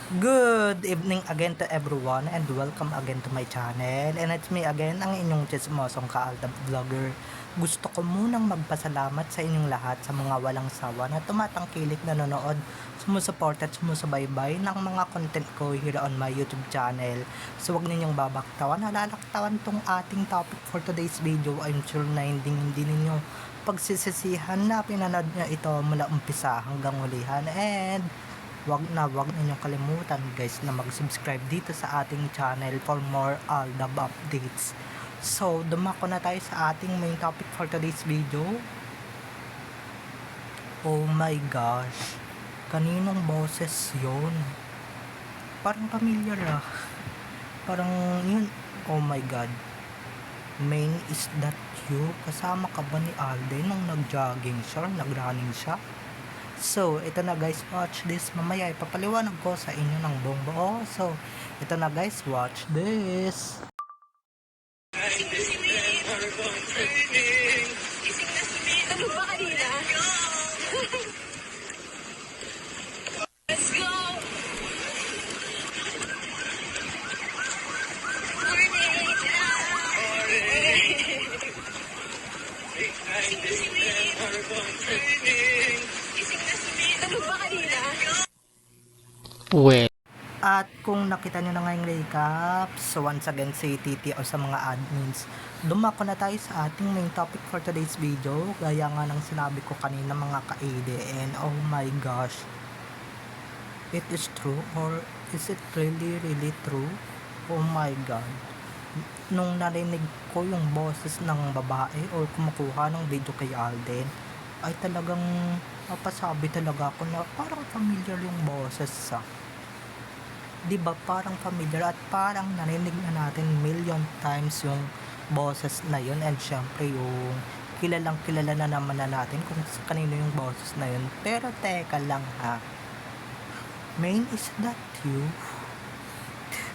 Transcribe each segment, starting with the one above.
Good evening again to everyone and welcome again to my channel, and it's me again, ang inyong chismosong kaaldab vlogger. Gusto ko munang magpasalamat sa inyong lahat sa mga walang sawa na tumatangkilik nanonood, sumusuport at sumusubaybay ng mga content ko here on my YouTube channel. So wag ninyong babaktawan, nalalaktawan tong ating topic for today's video. I'm sure na hindi ninyo pagsisisihan na pinanood nyo ito mula umpisa hanggang hulihan, and wag ninyong kalimutan guys na mag-subscribe dito sa ating channel for more Aldab updates. So, dumako na tayo sa ating main topic for today's video. Oh my gosh, kaninong boses yon? Parang familiar parang yun. Oh my god, main, is that you? Kasama ka ba ni Alden nung nag-jogging siya, nag-running siya? So, ito na guys, watch this. Mamaya ipapaliwanag ko sa inyo ng buong buo. So, ito na guys, watch this. Ano ba kanina? Let's go! Ano ba kanina? Well, At kung nakita nyo na nga yung recap, so once again say TTO sa mga admins, dumako na tayo sa ating main topic for today's video. Gaya nga ng sinabi ko kanina mga ka-ADN, oh my gosh, it is true or is it really true? Oh my god, nung narinig ko yung boses ng babae or kumukuha ng video kay Alden, ay talagang mapasabi talaga ako na parang familiar yung boses sa, di ba, parang familiar at parang narinig na natin million times yung boses na yun, and syempre yung kilalang kilala na naman na natin kung kanino yung boses na yun. Pero teka lang main, is that you?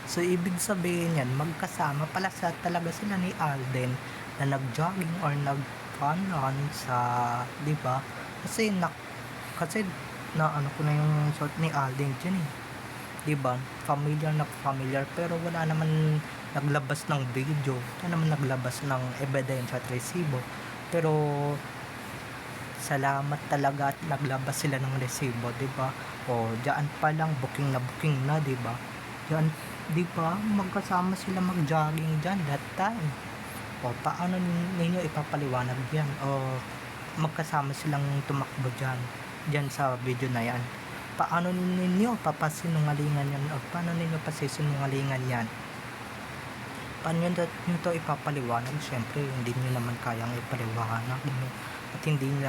So, ibig sabihin yan, magkasama pala talaga sila ni Alden na nag-jogging or nag-run sa, di ba? Kasi na ano ko na yung short ni Alden dyan di ba? Familiar pero wala naman naglabas ng video, wala naman naglabas ng ebidensya at resibo. Pero salamat talaga at naglabas sila ng resibo, di ba? O diyan pa lang booking na, di ba? Diyan, di ba? Magkasama sila mag-jogging diyan that time. O paano ninyo ipapaliwanag yan? O magkasama silang tumakbo diyan sa video na yan. Paano ninyo papasinungalingan yan? O paano ninyo pasisinungalingan yan? Paano nyo ito ipapaliwanag? Syempre, hindi nyo naman kayang ipaliwanag. At hindi nyo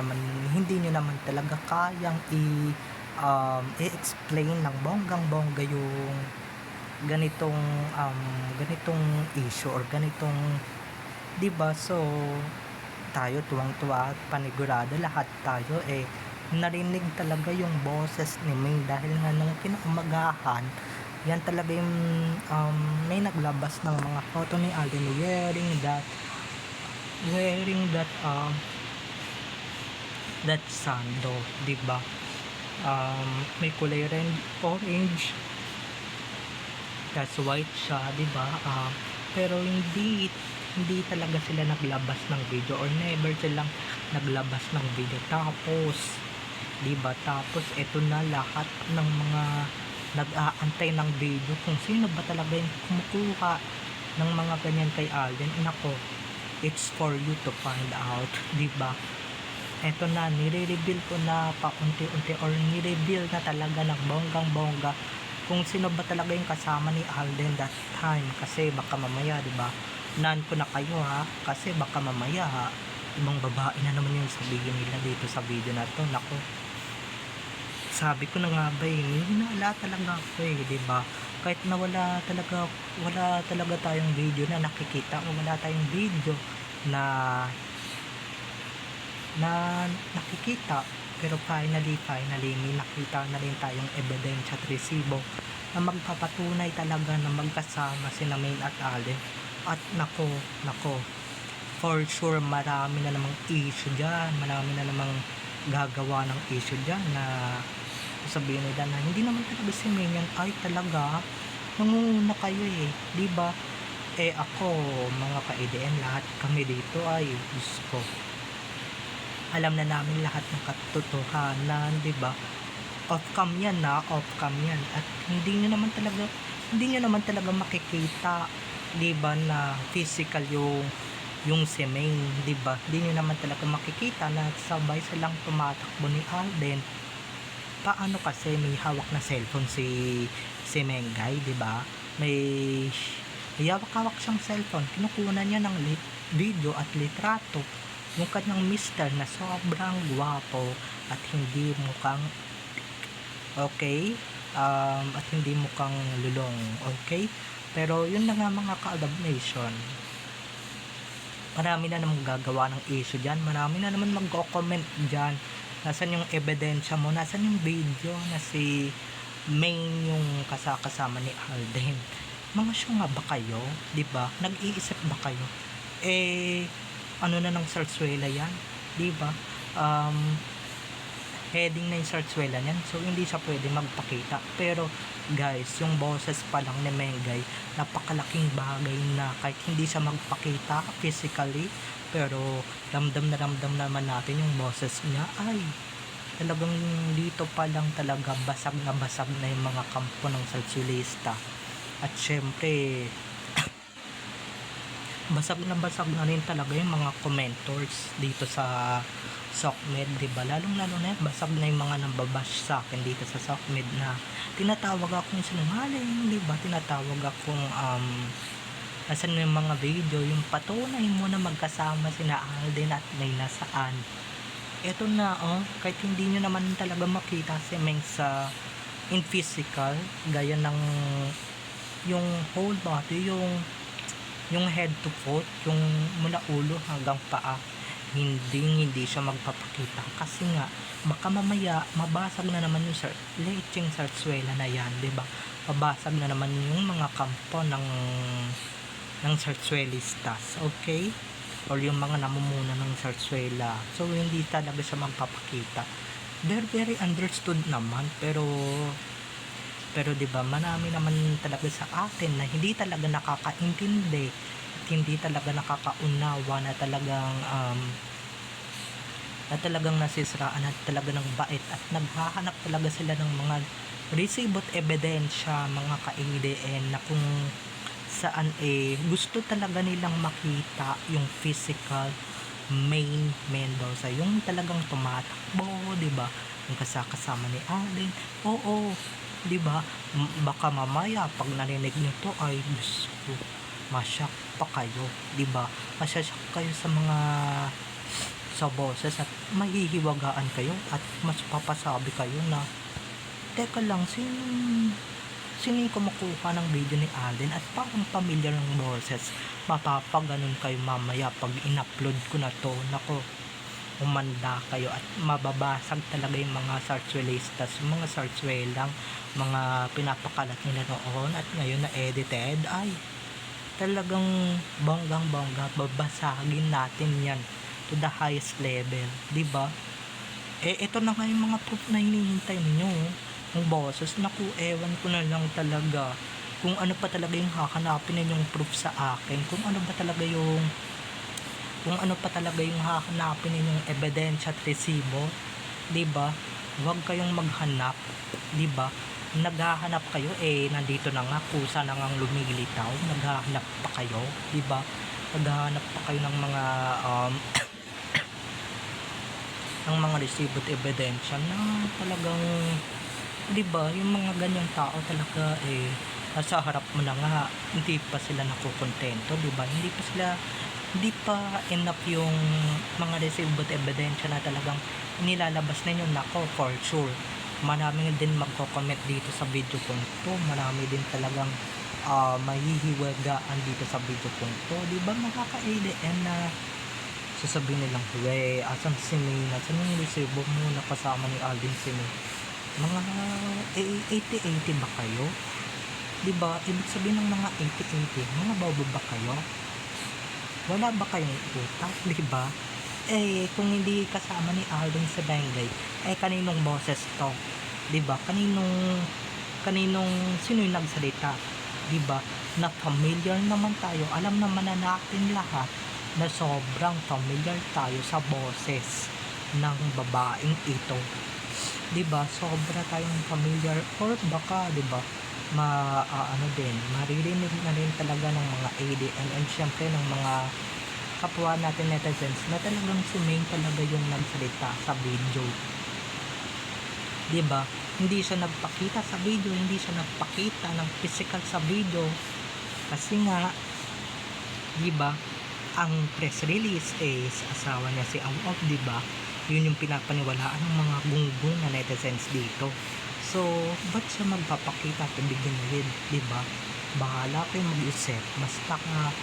naman talaga kayang i-explain ng bonggang-bongga yung ganitong issue or ganitong, di ba? So, tayo tuwang-tuwa at panigurado lahat tayo narinig talaga yung boses ni May, dahil nga nung kinaumagahan yan talaga yung may naglabas ng mga photo ni Alden wearing that sando, di ba? May kulay red, orange, that's white siya, di ba? Pero hindi talaga sila naglabas ng video or never silang naglabas ng video. Tapos, diba, tapos eto na lahat ng mga nag-aantay ng video kung sino ba talaga yung kumukuha ng mga ganyan kay Alden. Nako, it's for you to find out, diba? Eto na, nire-reveal ko na paunti-unti or nire-reveal na talaga ng bonggang-bongga kung sino ba talaga yung kasama ni Alden that time. Kasi baka mamaya, diba, nan ko na kayo kasi baka mamaya ibang babae na naman yung sabihin nila dito sa video na to. Nako, sabi ko na nga ba hinala talaga ako diba? Kahit na wala talaga tayong video na nakikita o wala tayong video na nakikita, pero finally may nakita na rin tayong ebidensya at resibo na magpapatunay talaga na magkasama sina Main at Alden. At nako, for sure marami na namang issue dyan, marami na namang gagawa ng issue dyan na Sabihin nila na hindi naman talaga si Mingyan. Ay talaga, nangunguna kayo eh, di ba? Eh ako, mga ka-EDM, lahat kami dito ay, Diyos ko, alam na namin lahat ng katotohanan, di ba? Off cam yan na, off cam yan. At hindi nyo naman talaga makikita, di ba, na physical yung si Main, di ba? Hindi nyo naman talaga makikita na sabay silang tumatakbo ni Alden. Paano kasi may hawak na cellphone si Mengay, di ba? May hawak-hawak siyang cellphone. Kinukuha niya ng video at litrato yung kanyang mister na sobrang gwapo at hindi mukhang okay, at hindi mukhang lulong, okay? Pero yun na nga mga ka-Alab Nation, marami na naman gagawa ng issue dyan, marami na naman mag-comment dyan. Nasaan yung ebidensya mo? Nasaan yung video na si Main yung kasama ni Alden? Mga show nga ba kayo? Diba? Nag-iisip ba kayo? Eh, ano na ng Sarsuela yan? Diba? Heading na yung Sarsuela yan. So, hindi siya pwede magpakita. Pero, guys, yung boses pa lang ni Mengay, napakalaking bagay na kahit hindi siya magpakita physically, pero ramdam naman natin yung boses niya. Ay, talagang dito pa lang talaga basag na yung mga kampo ng Sarsuelista. At syempre, basag na rin talaga yung mga commentors dito sa SOCMED, diba? Lalong lalo na basag na yung mga nambabash sa akin dito sa SOCMED na tinatawag akong sinungaling, diba? Tinatawag akong nasan yung mga video, yung patunay mo na magkasama sina Alden at may nasaan. Eto na, kahit hindi nyo naman talaga makita si Meng sa in physical, gaya ng yung whole body, yung head to foot, yung mula ulo hanggang paa, hindi siya magpapakita kasi nga baka mamaya mabasag na naman yung lecheng Sarsuela na yan, diba? Mabasag na naman yung mga kampo ng Sarsuelistas, okay? Or yung mga namumuna ng Sarsuela. So hindi talaga siya magpapakita. Very understood naman, pero diba, marami naman talaga sa atin na hindi talaga nakakaintindi at hindi talaga nakakaunawa na talagang nasisiraan at talaga ng bait at naghahanap talaga sila ng mga resibo at ebidensya, mga ka-EDN, na kung saan gusto talaga nilang makita yung physical Main Mendoza, yung talagang tumatakbo, diba, yung kasama ni Alden. Oo, diba? Baka mamaya pag narinig nyo to ay Diyos ko, masyak pa kayo, diba? Masasyak kayo sa boses at mahihiwagaan kayo at mas papasabi kayo na teka lang, sino yung kumukuha ng video ni Alden at parang pamilyar ng boses. Mapapaganon kayo mamaya pag in-upload ko na to. Nako, umanda kayo at mababasag talaga yung mga Sarsuelistas, mga Sarsuelang, mga pinapakalat nila noon at ngayon na edited. Ay, talagang bonggang-bongga, babasagin natin yan to the highest level, diba? Ito na nga yung mga proof na hinihintay ninyo, yung boses. Naku, ewan ko na lang talaga kung ano pa talaga yung hahanapin ninyong proof sa akin, kung ano pa talaga yung hahanapin ninyong ebidensya at resibo, diba? Huwag kayong maghanap, diba? Naghahanap kayo, nandito na nga, kusa na ngang lumilitaw, naghahanap pa kayo, diba? Naghahanap pa kayo ng mga ng mga resibo at ebidensya na talagang, diba, yung mga ganyang tao talaga nasa harap mo na nga, hindi pa sila nakukontento, diba? Hindi pa enough yung mga resibo at ebidensya na talagang nilalabas ninyo. Nako, for sure, marami din magko-comment dito sa video ko to, marami din talagang mahihiwagaan dito sa video ko to, diba, makaka-ADN na sasabihin nilang, we, asan si May, asan yung resibo mo na kasama ni Alden si May? Mga 80-80 ba kayo? Diba, ibig sabihin ng mga 80-80, mga bobo ba kayo? Wala ba kayong utak, diba? Kung hindi kasama ni Alden sa Bengay, kaninong boses to? 'Di ba? Kaninong sino yung nagsalita? 'Di ba? Na familiar naman tayo, alam naman na natin lahat na sobrang familiar tayo sa boses ng babaeng ito. 'Di ba? Sobra tayong familiar or baka 'di ba? Ano din, maririnig na rin talaga ng mga ADN and syempre ng mga kapwa natin netizens na talagang si Maine talaga yung nagsalita sa video. 'Di ba? Hindi siya nagpakita sa video, hindi siya nagpakita ng physical sa video kasi nga 'di ba? Ang press release is asawa niya si Awag, 'di ba? Yun yung pinapaniwalaan ng mga gunggong na netizens dito. So, ba't siya magpapakita at ibigin rin, 'di ba? Bahala kayo mag-isip. Basta ka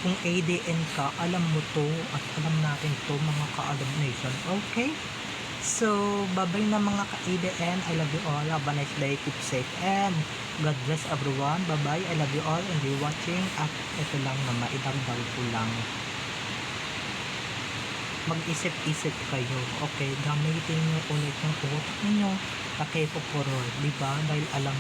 kung ADN ka, alam mo to at alam natin to mga ka-Alab Nation. Okay? So, babay na mga ka-ADN. I love you all. Have a nice day. Keep safe and God bless everyone. Bye-bye. I love you all and you're watching. At ito lang na maidagdag ko lang. Mag-isip-isip kayo. Okay? Gamitin nyo ulit yung utak ninyo na K-Poporo. Diba? Dahil alam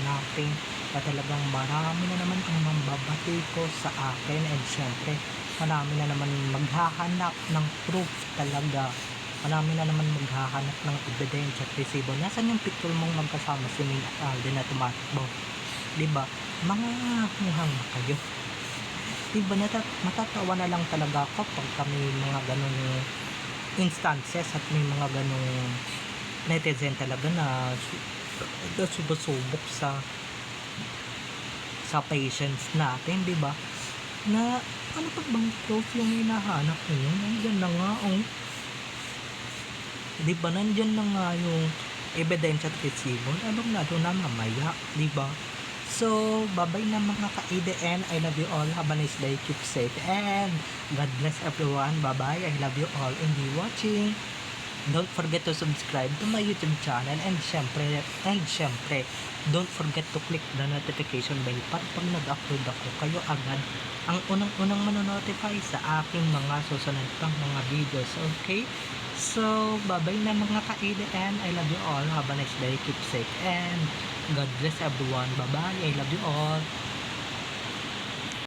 natin na talagang marami na naman ang mambabati ko sa akin and syempre marami na naman maghahanap ng proof talaga. Marami na naman maghahanap ng ebidensya at resibo. Nasaan yung picture mong magkasama si Maine at Alden na tumatakbo? Diba? Mga muhang na kayo. Diba? Matatawa na lang talaga ako pag kami mga ganong instances at may mga ganong netizen talaga na subasubok sa patience natin, di ba? Na ano pa bang proof yung hinahanap niyo? Nandiyan na nga, oh. Di ba? Nandiyan na nga yung ebidensya at resibo. Lalo na mamaya, di ba? So, babay na mga ka-ADN. I love you all. Have a nice day. Keep safe and God bless everyone. Bye-bye. I love you all and you watching. Don't forget to subscribe to my YouTube channel and syempre, don't forget to click the notification bell para pag nag-upload ako, kayo agad ang unang manonotify sa aking mga susunod pang mga videos. Okay? So, bye-bye na mga ka-ADN. I love you all. Have a nice day. Keep safe and God bless everyone. Bye-bye. I love you all.